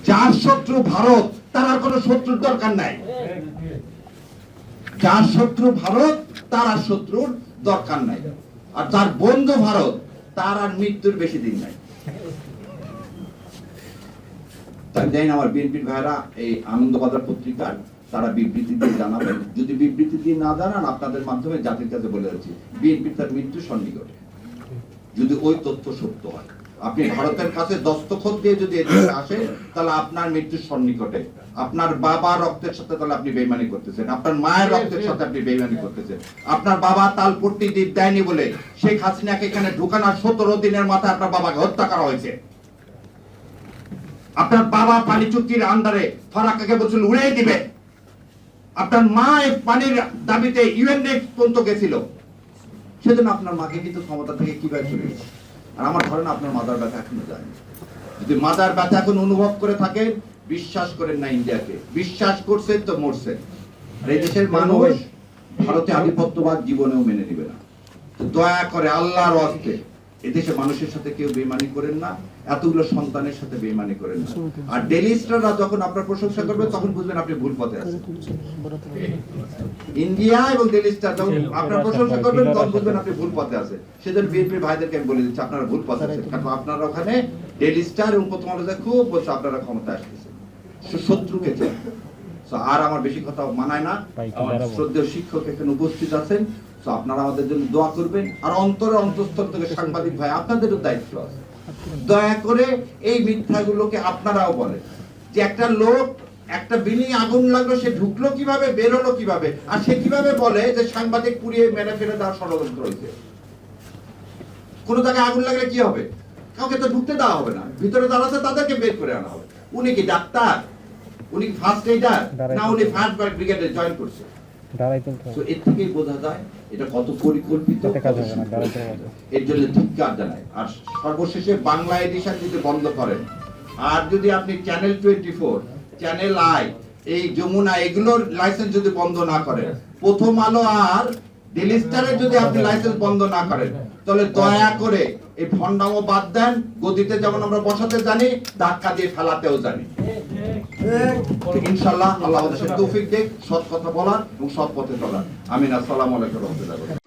যার শত্রু ভারত তার আর কোনো শত্রুর দরকার নাই। যার শত্রু ভারত তার আর শত্রুর দরকার নাই। আর যার বন্ধু ভারত তার আর মৃত্যুর বেশি দিন নাই। তাই জানি আমার বিএনপির ভাইরা এই আনন্দবাজার পত্রিকার তারা বিবৃতি দিয়ে জানাবেন। যদি বিবৃতি দিয়ে না জানান, আপনাদের মাধ্যমে জাতির কাছে বলে যাচ্ছি, বিএনপি তার মৃত্যু সন্নিকটে। যদি ওই তথ্য সত্য হয়, আপনি ভারতের কাছে দস্তখত দিয়ে যদি এদিকে আসেন, তাহলে আপনার মৃত্যুর সন্নিকটে। আপনার বাবা রক্তের সাথে তাহলে আপনি বেইমানি করতেছেন, আপনার মায়ের রক্তের সাথে আপনি বেইমানি করতেছেন। আপনার বাবা তালপট্টি দ্বীপ দেয়নি বলে শেখ হাসিনাকে এখানে ঢুকানোর 17 দিনের মাথায় আপনার বাবাকে হত্যা করা হয়েছে। আপনার বাবা পানি চুক্তির আন্ডারে ফারাক্কাকে বলছিল উড়িয়ে দিবে। আপনার মা পানির দাবিতে ইউএন পর্যন্ত গেছিল। সেজন্য আপনার মাকে কিন্তু ক্ষমতা থেকে কিভাবে চলে গেছে। আর আমার ধারণা আপনার মাদার ব্যথা এখনো যায়নি। যদি মাদার ব্যথা এখন অনুভব করে থাকে, বিশ্বাস করেন না ইন্ডিয়াকে, বিশ্বাস করছে তো মরছে। আর এই দেশের মানুষ ভারতে আধিপত্যবাদ জীবনেও মেনে নিবে না। তো দয়া করে আল্লাহর ওয়াস্তে এদেশে মানুষের সাথে কেউ বেইমানি করেন না, এতগুলো সন্তানের সাথে বেইমানি করেন না। আর ডেইলি স্টাররা যখন আপনার প্রশংসা করবে, তখন বুঝবেন আপনি ভুল পথে আছেন। ইন্ডিয়া এবং ডেইলি স্টার যখন আপনার প্রশংসা করবেন, তখন বুঝবেন আপনি ভুল পথে আছেন। সেজন্য বিএনপি ভাইদেরকে আমি বলে দিচ্ছি, আপনারা ভুল পথে আছেন। কারণ আপনারা ওখানে ডেইলি স্টার এবং প্রথম আলোতে খুব বলছে আপনারা ক্ষমতা আসতেছে, শত্রুকে চান। আর আমার বেশি কথা মানায় না। আমার শ্রদ্ধেয় শিক্ষক এখানে উপস্থিত আছেন, তো আপনারা আমাদের জন্য দোয়া করবেন। আর অন্তরে অন্তঃস্থল থেকে সাংবাদিক ভাই, আপনাদেরও দায়িত্ব আছে, দয়া করে এই মিথ্যাগুলোকে আপনারাও বলেন যে একটা লোক একটা বিল্ডিং আগুন লাগলো, সে ঢুকলো কিভাবে, বেরোলো কিভাবে, আর সে কিভাবে বলে যে সাংবাদিক পুড়িয়ে মেরে ফেলে দেওয়ার ষড়যন্ত্র হয়েছে। কোন জায়গায় আগুন লাগলে কি হবে? কাউকে তো ঢুকতে দেওয়া হবে না, ভিতরে যারা আছে তাদেরকে বের করে আনা হবে। উনি কি ডাক্তার? উনি কি ফার্স্ট এইডার? না, উনি ফার্স্ট ব্রিগেডে জয়েন করছে। তো এর থেকেই বোঝা যায় এটা কত পরিকল্পিত। এর জন্য ধিক্কার জানাই। আর সর্বশেষে বাংলা এডিশন যদি বন্ধ করেন, আর যদি আপনি চ্যানেল 24, চ্যানেল আই, এই যমুনা, এগুলোর লাইসেন্স যদি বন্ধ না করেন, প্রথম আলো আর ডেইলি স্টারের যদি আপনি লাইসেন্স বন্ধ না করেন, তাহলে দয়া করে এই ভণ্ডামো বাদ দেন। গদিতে যেমন আমরা বসাতে জানি, ধাক্কা দিয়ে ফেলাতেও জানি। ইনশাআল্লাহ আল্লাহ আমাদের তৌফিক দেখ সৎ কথা বলার এবং সৎ পথে চলার। আমিন। আসসালামু আলাইকুম ওয়া রাহমাতুল্লাহ।